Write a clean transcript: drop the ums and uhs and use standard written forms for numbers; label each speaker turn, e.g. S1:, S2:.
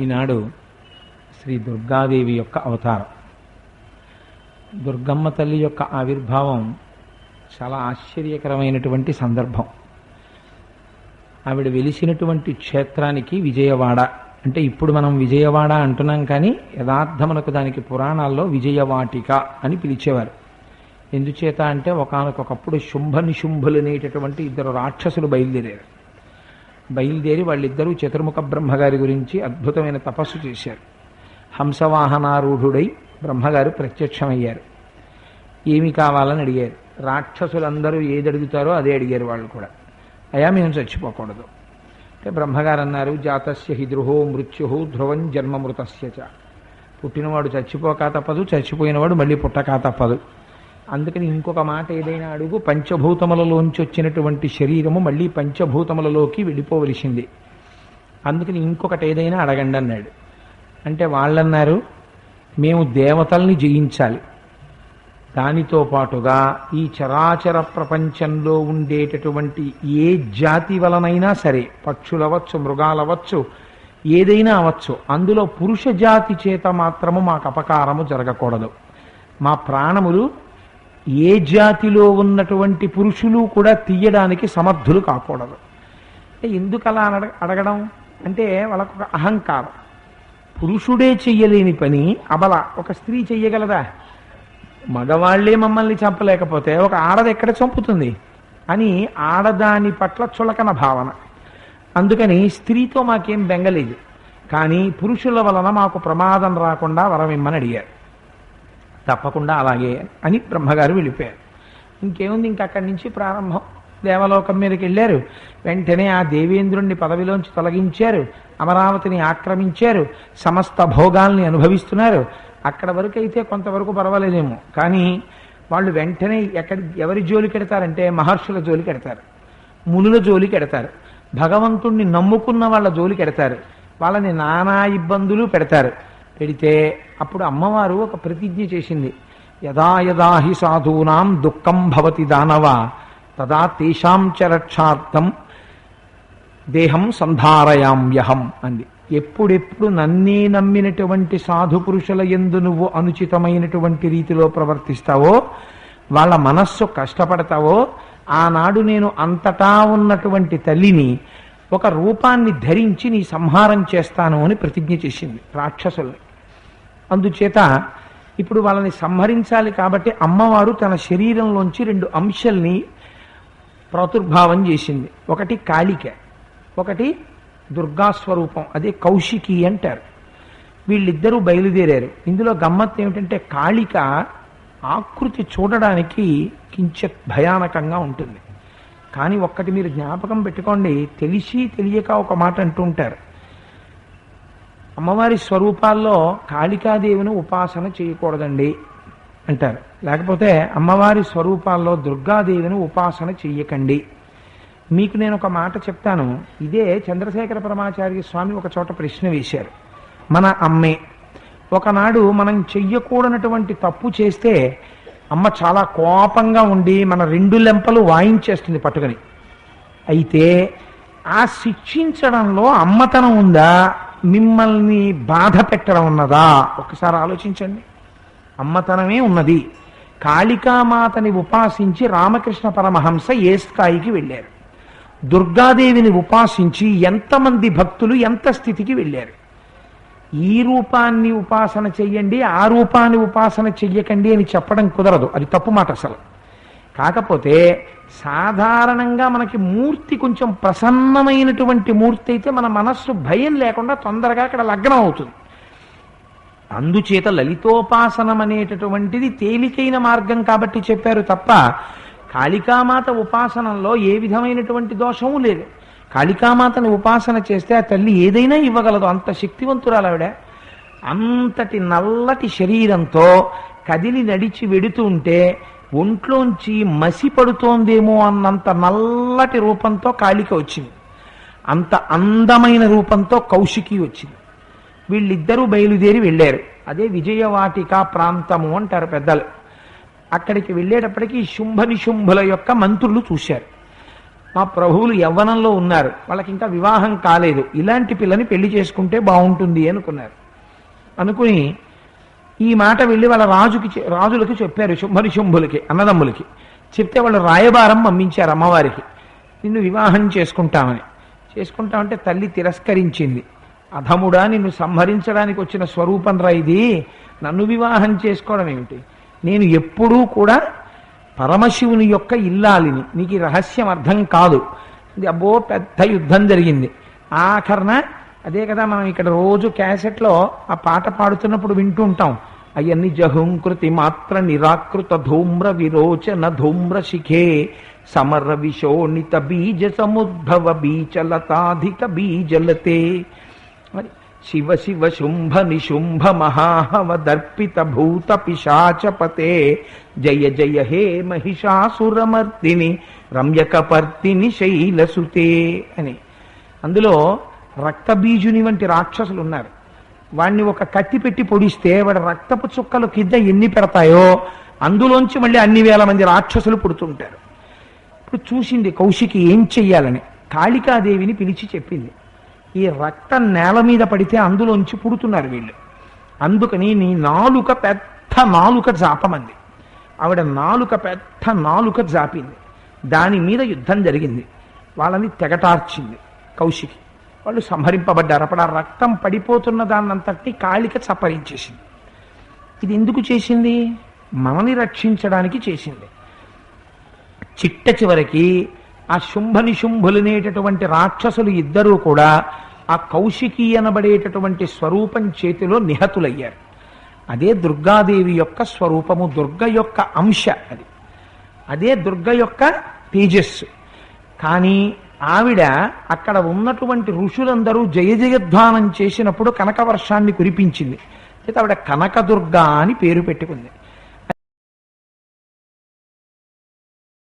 S1: ఈనాడు శ్రీ దుర్గాదేవి యొక్క అవతారం. దుర్గమ్మ తల్లి యొక్క ఆవిర్భావం చాలా ఆశ్చర్యకరమైనటువంటి సందర్భం. ఆవిడ వెలిసినటువంటి క్షేత్రానికి విజయవాడ అంటే ఇప్పుడు మనం విజయవాడ అంటున్నాం, కానీ యథార్థమునకు దానికి పురాణాల్లో విజయవాటిక అని పిలిచేవారు. ఎందుచేత అంటే ఒకానొకప్పుడు శుంభ నిశుంభులు అనేటటువంటి ఇద్దరు రాక్షసులు బయలుదేరి వాళ్ళిద్దరూ చతుర్ముఖ బ్రహ్మగారి గురించి అద్భుతమైన తపస్సు చేశారు. హంసవాహనారూఢుడై బ్రహ్మగారు ప్రత్యక్షమయ్యారు. ఏమి కావాలని అడిగారు. రాక్షసులందరూ ఏది అడుగుతారో అదే అడిగారు వాళ్ళు కూడా. అయా మేము చచ్చిపోకూడదు అంటే బ్రహ్మగారు అన్నారు, జాతస్య హి ధ్రువో మృత్యు ధ్రువం జన్మమృతస్య చ. పుట్టినవాడు చచ్చిపోక తప్పదు, చచ్చిపోయినవాడు మళ్ళీ పుట్టక తప్పదు. అందుకని ఇంకొక మాట ఏదైనా అడుగు, పంచభూతములలోంచి వచ్చినటువంటి శరీరము మళ్ళీ పంచభూతములలోకి వెళ్ళిపోవలసింది. అందుకని ఇంకొకటి ఏదైనా అడగండి అన్నాడు. అంటే వాళ్ళన్నారు, మేము దేవతల్ని జయించాలి, దానితో పాటుగా ఈ చరాచర ప్రపంచంలో ఉండేటటువంటి ఏ జాతి వలనైనా సరే, పక్షులవచ్చు, మృగాలవచ్చు, ఏదైనా అవచ్చు, అందులో పురుష జాతి చేత మాత్రము మాకు అపకారము జరగకూడదు. మా ప్రాణములు ఏ జాతిలో ఉన్నటువంటి పురుషులు కూడా తీయడానికి సమర్థులు కాకూడదు. ఎందుకు అలా అడగడం అంటే వాళ్ళకు ఒక అహంకారం. పురుషుడే చెయ్యలేని పని అబల ఒక స్త్రీ చెయ్యగలదా? మగవాళ్లే మమ్మల్ని చంపలేకపోతే ఒక ఆడది ఎక్కడ చంపుతుంది అని ఆడదాని పట్ల చులకన భావన. అందుకని స్త్రీతో మాకేం బెంగలేదు, కానీ పురుషుల వలన మాకు ప్రమాదం రాకుండా వరమిమ్మని అడిగారు. తప్పకుండా అలాగే అని బ్రహ్మగారు వెళ్ళిపోయారు. ఇంకేముంది, ఇంకక్కడి నుంచి ప్రారంభం. దేవలోకం మీదకి వెళ్ళారు. వెంటనే ఆ దేవేంద్రుణ్ణి పదవిలోంచి తొలగించారు, అమరావతిని ఆక్రమించారు, సమస్త భోగాల్ని అనుభవిస్తున్నారు. అక్కడ వరకు అయితే కొంతవరకు పర్వాలేదేమో, కానీ వాళ్ళు వెంటనే ఎవరి జోలికి ఎడతారంటే మహర్షుల జోలికి ఎడతారు, మునుల జోలికి ఎడతారు, భగవంతుణ్ణి నమ్ముకున్న వాళ్ళ జోలికి ఎడతారు, వాళ్ళని నానా ఇబ్బందులు పెడతారు. పెడితే అప్పుడు అమ్మవారు ఒక ప్రతిజ్ఞ చేసింది, యదా యదా హి సాధూనాం దుఃఖం భవతి దానవ తదా తేషాం చ రక్షార్థం దేహం సంధారయామ్యహం అంది. ఎప్పుడెప్పుడు నన్నే నమ్మినటువంటి సాధు పురుషుల యందు నువ్వు అనుచితమైనటువంటి రీతిలో ప్రవర్తిస్తావో, వాళ్ళ మనస్సు కష్టపడతావో, ఆనాడు నేను అంతటా ఉన్నటువంటి తల్లిని ఒక రూపాన్ని ధరించి నీ సంహారం చేస్తాను అని ప్రతిజ్ఞ చేసింది రాక్షసుల్ని. అందుచేత ఇప్పుడు వాళ్ళని సంహరించాలి కాబట్టి అమ్మవారు తన శరీరంలోంచి 2 అంశాల్ని ప్రాదుర్భావం చేసింది. ఒకటి కాళిక, ఒకటి దుర్గాస్వరూపం, అదే కౌశికి అంటారు. వీళ్ళిద్దరూ బయలుదేరారు. ఇందులో గమ్మత్తు ఏమిటంటే కాళిక ఆకృతి చూడడానికి కించిత్ భయానకంగా ఉంటుంది. కానీ ఒక్కటి మీరు జ్ఞాపకం పెట్టుకోండి, తెలిసి తెలియక ఒక మాట అంటూ ఉంటారు, అమ్మవారి స్వరూపాల్లో కాళికాదేవిని ఉపాసన చేయకూడదండి అంటారు. లేకపోతే అమ్మవారి స్వరూపాల్లో దుర్గాదేవిని ఉపాసన చెయ్యకండి. మీకు నేను ఒక మాట చెప్తాను. ఇదే చంద్రశేఖర పరమాచార్య స్వామి ఒక చోట ప్రశ్న వేశారు. మన అమ్మే ఒకనాడు మనం చెయ్యకూడనటువంటి తప్పు చేస్తే అమ్మ చాలా కోపంగా ఉండి మన 2 లెంపలు వాయించేస్తుంది పట్టుకొని. అయితే ఆ శిక్షించడంలో అమ్మతనం ఉందా, మిమ్మల్ని బాధ పెట్టడం ఉన్నదా? ఒకసారి ఆలోచించండి. అమ్మతనమే ఉన్నది. కాళికామాతని ఉపాసించి రామకృష్ణ పరమహంస ఏ స్థాయికి వెళ్ళారు, దుర్గాదేవిని ఉపాసించి ఎంతమంది భక్తులు ఎంత స్థితికి వెళ్ళారు. ఈ రూపాన్ని ఉపాసన చెయ్యండి, ఆ రూపాన్ని ఉపాసన చెయ్యకండి అని చెప్పడం కుదరదు, అది తప్పు మాట అసలు. కాకపోతే సాధారణంగా మనకి మూర్తి కొంచెం ప్రసన్నమైనటువంటి మూర్తి అయితే మన మనస్సు భయం లేకుండా తొందరగా అక్కడ లగ్నం అవుతుంది. అందుచేత లలితోపాసనం అనేటటువంటిది తేలికైన మార్గం కాబట్టి చెప్పారు తప్ప కాళికామాత ఉపాసనంలో ఏ విధమైనటువంటి దోషము లేదు. కాళికామాతని ఉపాసన చేస్తే ఆ తల్లి ఏదైనా ఇవ్వగలదు, అంత శక్తివంతురాలు ఆవిడ. అంతటి నల్లటి శరీరంతో కదిలి నడిచి వెడుతూ ఉంటే ఒంట్లోంచి మసి పడుతోందేమో అన్నంత నల్లటి రూపంతో కాళిక వచ్చింది. అంత అందమైన రూపంతో కౌశికి వచ్చింది. వీళ్ళిద్దరూ బయలుదేరి వెళ్ళారు. అదే విజయవాటిక ప్రాంతము అంటారు పెద్దలు. అక్కడికి వెళ్ళేటప్పటికీ శుంభ నిశుంభుల యొక్క మంత్రులు చూశారు. మా ప్రభువులు యవ్వనంలో ఉన్నారు, వాళ్ళకి ఇంకా వివాహం కాలేదు, ఇలాంటి పిల్లని పెళ్లి చేసుకుంటే బాగుంటుంది అనుకున్నారు. అనుకుని ఈ మాట వెళ్ళి వాళ్ళ రాజులకి చెప్పారు, శుంభులకి అన్నదమ్ములకి. చెప్తే వాళ్ళు రాయబారం పంపించారు అమ్మవారికి, నిన్ను వివాహం చేసుకుంటామంటే తల్లి తిరస్కరించింది. అధముడా, నిన్ను సంహరించడానికి వచ్చిన స్వరూపం రా ఇది, నన్ను వివాహం చేసుకోవడం ఏమిటి? నేను ఎప్పుడూ కూడా పరమశివుని యొక్క ఇల్లాలిని, నీకు ఈ రహస్యం అర్థం కాదు. ఇది అబ్బో పెద్ద యుద్ధం జరిగింది. ఆఖరణ అదే కదా మనం ఇక్కడ రోజు క్యాసెట్లో ఆ పాట పాడుతున్నప్పుడు వింటూ ఉంటాం, అయన్ని జహుంకృతి మాత్ర నిరాకృత ధూమ్ర విరోచన ధూమ్ర శిఖే సమర విశోణిత బీజ సముద్భవ బీచలతాధిక బీజలతే శివ శివ శుంభ నిశుంభ మహాహవ దర్పిత భూత పిశాచపతే జయ జయ హే మహిషాసురమర్దిని రమ్యకపర్తిని శైలసుతే అని. అందులో రక్తబీజుని వంటి రాక్షసులు ఉన్నారు. వాణ్ణి ఒక కత్తి పెట్టి పొడిస్తే వాడు రక్తపు చుక్కలు కింద ఎన్ని పెడతాయో అందులోంచి మళ్ళీ అన్ని వేల మంది రాక్షసులు పుడుతుంటారు. ఇప్పుడు చూసింది కౌశికి ఏం చెయ్యాలని, కాళికాదేవిని పిలిచి చెప్పింది, ఈ రక్తం నేల మీద పడితే అందులోంచి పుడుతున్నారు వీళ్ళు, అందుకని నీ నాలుక పెద్ద నాలుక జాపమంది. ఆవిడ పెద్ద నాలుక జాపింది, దాని మీద యుద్ధం జరిగింది, వాళ్ళని తెగటార్చింది కౌశికి. వాళ్ళు సంహరింపబడ్డారు. అప్పుడు ఆ రక్తం పడిపోతున్న దాన్నంతటి కాళిక చప్పరించేసింది. ఇది ఎందుకు చేసింది? మనని రక్షించడానికి చేసింది. చిట్ట చివరికి ఆ శుంభనిశుంభులనేటటువంటి రాక్షసులు ఇద్దరూ కూడా ఆ కౌశికి అనబడేటటువంటి స్వరూపం చేతిలో నిహతులయ్యారు. అదే దుర్గాదేవి యొక్క స్వరూపము, దుర్గ యొక్క అంశ అది, అదే దుర్గ యొక్క తేజస్సు. కానీ ఆవిడ అక్కడ ఉన్నటువంటి ఋషులందరూ జయ జయధ్వానం చేసినప్పుడు కనకవర్షాన్ని కురిపించింది. అయితే ఆవిడ కనకదుర్గ అని పేరు పెట్టుకుంది.